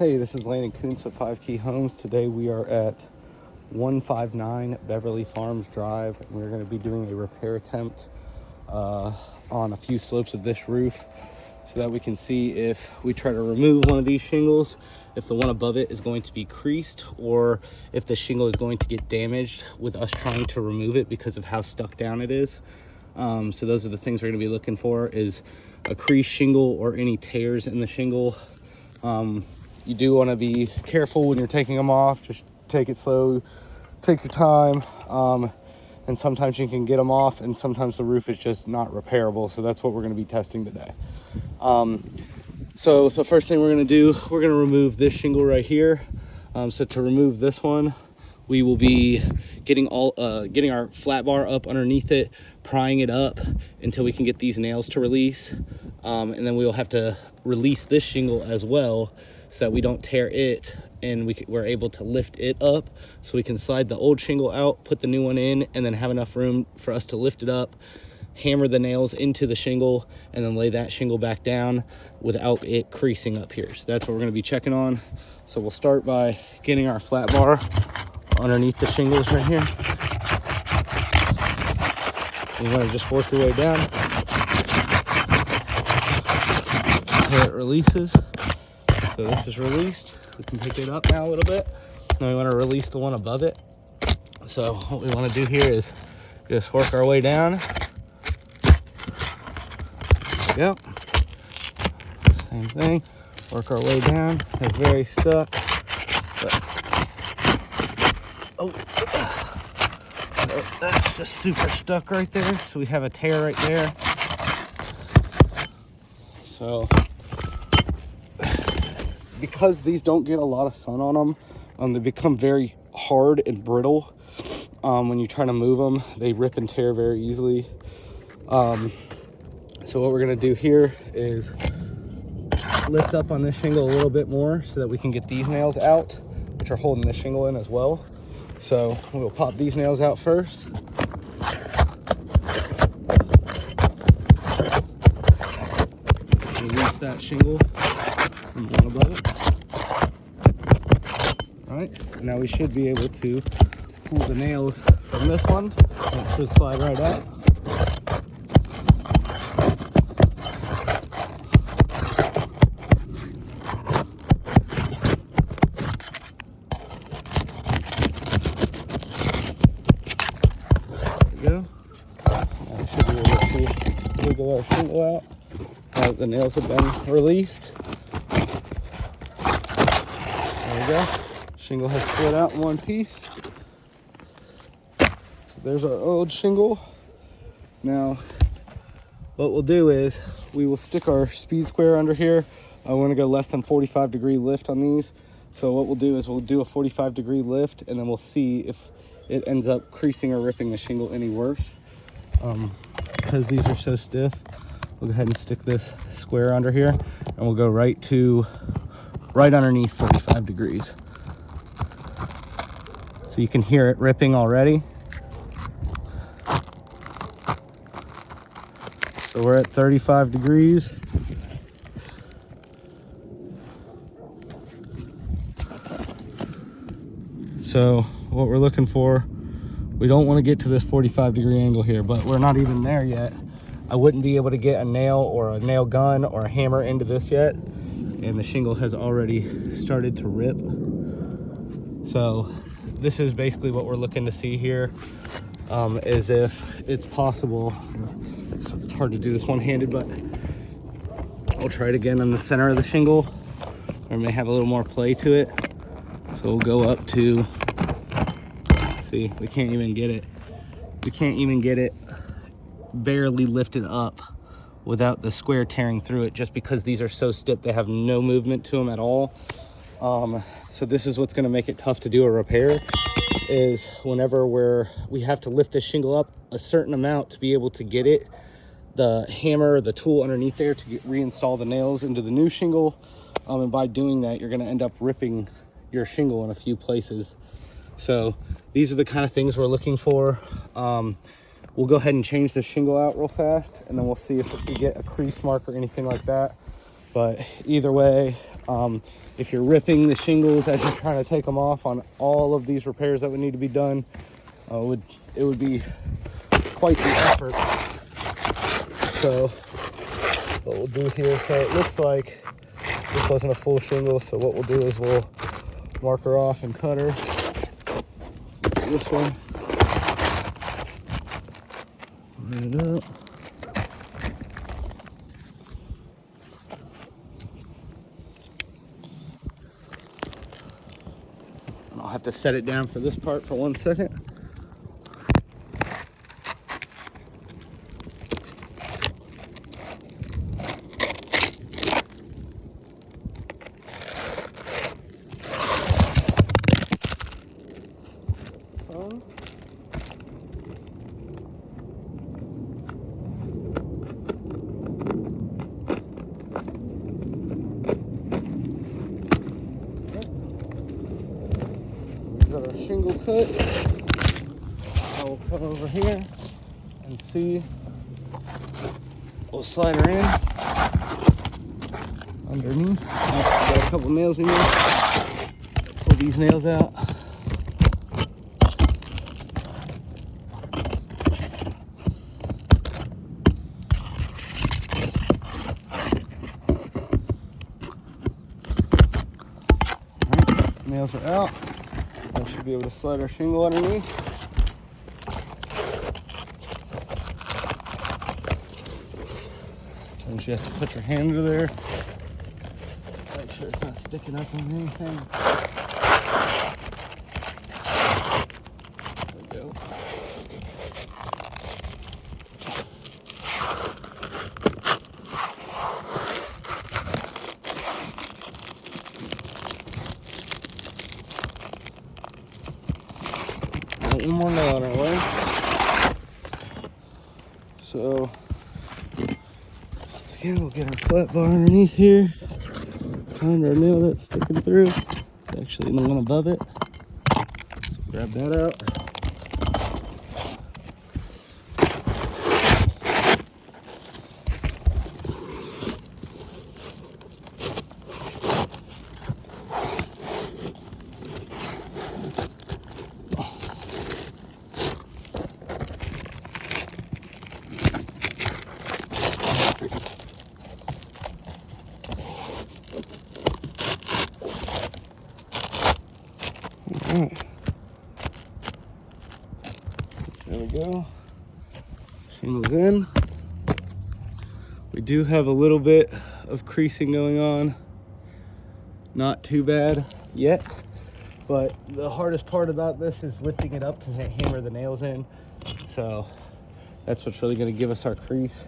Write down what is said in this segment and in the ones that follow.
Hey, this is Landon Kuntz with 5 Key Homes. Today we are at 159 Beverly Farms Drive, and we're going to be doing a repair attempt on a few slopes of this roof so that we can see if we try to remove one of these shingles, if the one above it is going to be creased, or if the shingle is going to get damaged with us trying to remove it because of how stuck down it is. So those are the things we're going to be looking for, is a creased shingle or any tears in the shingle. You do want to be careful when you're taking them off. Just take it slow, take your time, and sometimes you can get them off, and sometimes the roof is just not repairable. So that's what we're going to be testing today. So first thing we're going to do, we're going to remove this shingle right here. So to remove this one, we will be getting our flat bar up underneath it, prying it up until we can get these nails to release, and then we will have to release this shingle as well, so that we don't tear it, and we're able to lift it up, so we can slide the old shingle out, put the new one in, and then have enough room for us to lift it up, hammer the nails into the shingle, and then lay that shingle back down without it creasing up here. So that's what we're going to be checking on. So we'll start by getting our flat bar underneath the shingles right here. You want to just work your way down until it releases. So this is released. We can pick it up now a little bit. Now we want to release the one above it. So what we want to do here is just work our way down. There we go. Same thing. Work our way down. They're very stuck. But, that's just super stuck right there. So we have a tear right there. So because these don't get a lot of sun on them, they become very hard and brittle. When you try to move them, they rip and tear very easily. So what we're going to do here is lift up on this shingle a little bit more so that we can get these nails out, which are holding this shingle in as well. So we'll pop these nails out first. Release that shingle from the one above it. All right, now we should be able to pull the nails from this one. It should slide right out. There we go. I should be able to wiggle our shingle out now that the nails have been released. There we go. Shingle has slid out in one piece. So there's our old shingle. Now, what we'll do is we will stick our speed square under here. I want to go less than 45-degree lift on these. So what we'll do is we'll do a 45-degree lift, and then we'll see if it ends up creasing or ripping the shingle any worse. Because these are so stiff, we'll go ahead and stick this square under here, and we'll go right underneath 45 degrees. So you can hear it ripping already. So we're at 35 degrees. So what we're looking for, we don't want to get to this 45-degree angle here, but we're not even there yet. I wouldn't be able to get a nail or a nail gun or a hammer into this yet, and the shingle has already started to rip. So this is basically what we're looking to see here, is if it's possible. It's hard to do this one-handed, but I'll try it again on the center of the shingle. Or may have a little more play to it. So we'll go up to, see, we can't even get it. We can't even get it barely lifted up without the square tearing through it, just because these are so stiff. They have no movement to them at all. So this is what's going to make it tough to do a repair, is whenever we have to lift this shingle up a certain amount to be able to get it, the hammer, the tool underneath there, to reinstall the nails into the new shingle. And by doing that, you're going to end up ripping your shingle in a few places. So these are the kind of things we're looking for. We'll go ahead and change the shingle out real fast, and then we'll see if we get a crease mark or anything like that. But either way, If you're ripping the shingles as you're trying to take them off on all of these repairs that would need to be done, it would be quite the effort. So what we'll do here, so it looks like this wasn't a full shingle, so what we'll do is we'll mark her off and cut her. This one. Line it up. And I'll have to set it down for this part for 1 second. Got our shingle cut. I will come over here and see. We'll slide her in underneath. Got a couple nails in here. Pull these nails out. Alright, nails are out. I should be able to slide our shingle underneath. Sometimes you have to put your hand under there. Make sure it's not sticking up on anything. There we go. One more nail on our way. So, once again, we'll get our flat bar underneath here. Find our nail that's sticking through. It's actually the one above it. So grab that out. Alright. There we go. Shingles in. We do have a little bit of creasing going on. Not too bad yet, but the hardest part about this is lifting it up to hammer the nails in. So that's what's really going to give us our crease.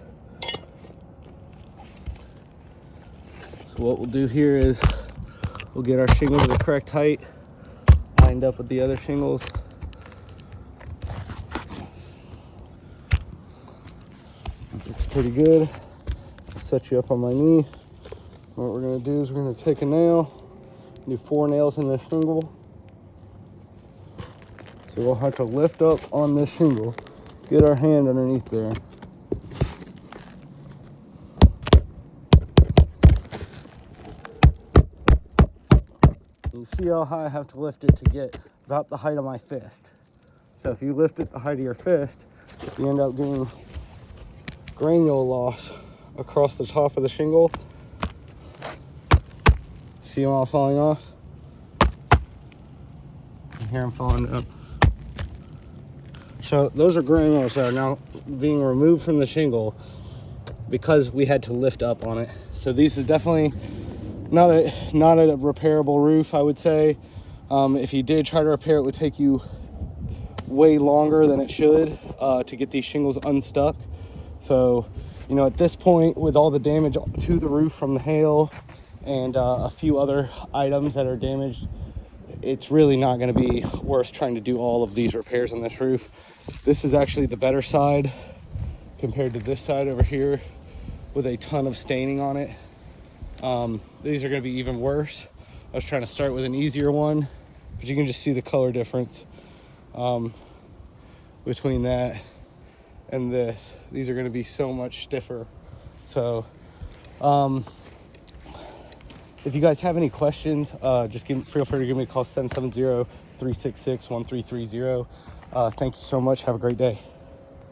So what we'll do here is we'll get our shingle to the correct height, lined up with the other shingles. Looks pretty good. I'll set you up on my knee. What we're going to do is we're going to take a nail, do 4 nails in this shingle. So we'll have to lift up on this shingle, get our hand underneath there. You see how high I have to lift it to get about the height of my fist. So if you lift it the height of your fist, you end up getting granule loss across the top of the shingle. See them all falling off? You hear them falling up. So those are granules that are now being removed from the shingle because we had to lift up on it. So these is definitely not a repairable roof, I would say. If you did try to repair it, it would take you way longer than it should to get these shingles unstuck. So, you know, at this point, with all the damage to the roof from the hail and a few other items that are damaged, it's really not going to be worth trying to do all of these repairs on this roof. This is actually the better side compared to this side over here with a ton of staining on it. These are going to be even worse. I was trying to start with an easier one, but you can just see the color difference between that and this. These are going to be so much stiffer. So If you guys have any questions, just feel free to give me a call, 770-366-1330. Thank you so much. Have a great day.